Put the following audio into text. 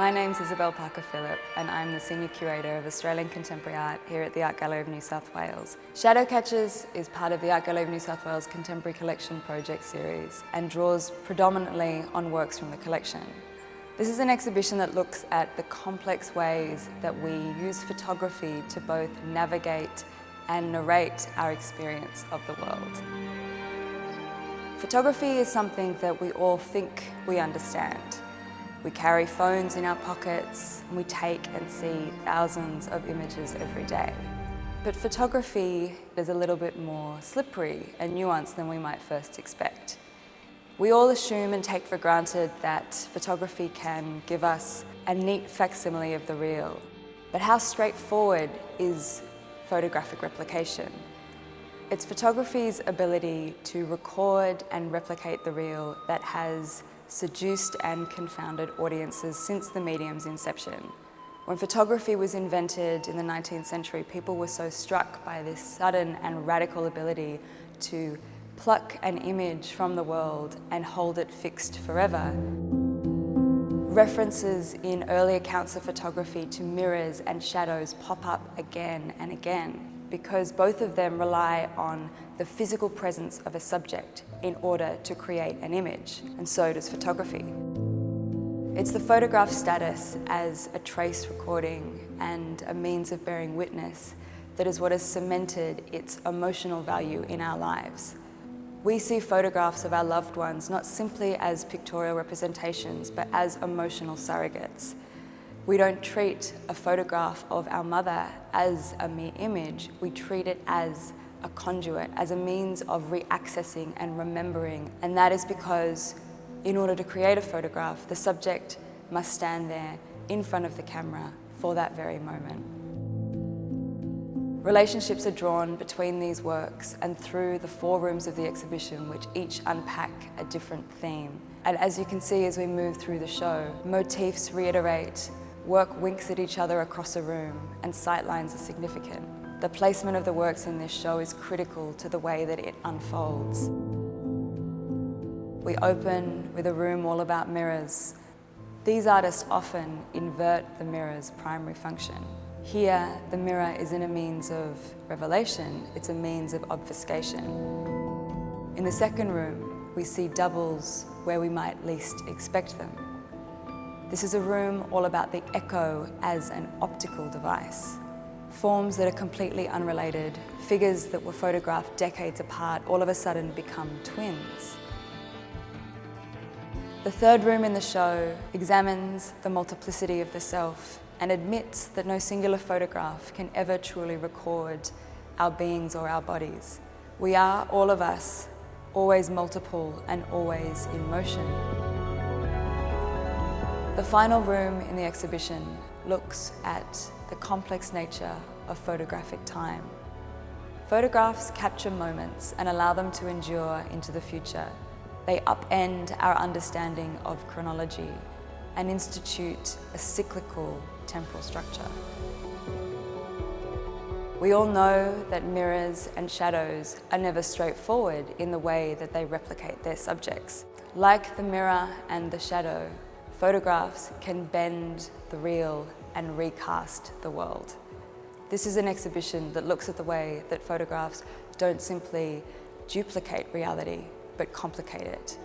My name's Isobel Parker Philip and I'm the Senior Curator of Australian Contemporary Art here at the Art Gallery of New South Wales. Shadow Catchers is part of the Art Gallery of New South Wales Contemporary Collection project series and draws predominantly on works from the collection. This is an exhibition that looks at the complex ways that we use photography to both navigate and narrate our experience of the world. Photography is something that we all think we understand. We carry phones in our pockets and we take and see thousands of images every day. But photography is a little bit more slippery and nuanced than we might first expect. We all assume and take for granted that photography can give us a neat facsimile of the real. But how straightforward is photographic replication? It's photography's ability to record and replicate the real that has seduced and confounded audiences since the medium's inception. When photography was invented in the 19th century, people were so struck by this sudden and radical ability to pluck an image from the world and hold it fixed forever. References in early accounts of photography to mirrors and shadows pop up again and again, because both of them rely on the physical presence of a subject in order to create an image, and so does photography. It's the photograph status as a trace recording and a means of bearing witness that is what has cemented its emotional value in our lives. We see photographs of our loved ones not simply as pictorial representations, but as emotional surrogates. We don't treat a photograph of our mother as a mere image, we treat it as a conduit, as a means of reaccessing and remembering. And that is because in order to create a photograph, the subject must stand there in front of the camera for that very moment. Relationships are drawn between these works and through the 4 rooms of the exhibition, which each unpack a different theme. And as you can see as we move through the show, motifs reiterate, work winks at each other across a room, and sightlines are significant. The placement of the works in this show is critical to the way that it unfolds. We open with a room all about mirrors. These artists often invert the mirror's primary function. Here, the mirror isn't a means of revelation, it's a means of obfuscation. In the second room, we see doubles where we might least expect them. This is a room all about the echo as an optical device. Forms that are completely unrelated, figures that were photographed decades apart, all of a sudden become twins. The third room in the show examines the multiplicity of the self and admits that no singular photograph can ever truly record our beings or our bodies. We are, all of us, always multiple and always in motion. The final room in the exhibition looks at the complex nature of photographic time. Photographs capture moments and allow them to endure into the future. They upend our understanding of chronology and institute a cyclical temporal structure. We all know that mirrors and shadows are never straightforward in the way that they replicate their subjects. Like the mirror and the shadow, photographs can bend the real and recast the world. This is an exhibition that looks at the way that photographs don't simply duplicate reality, but complicate it.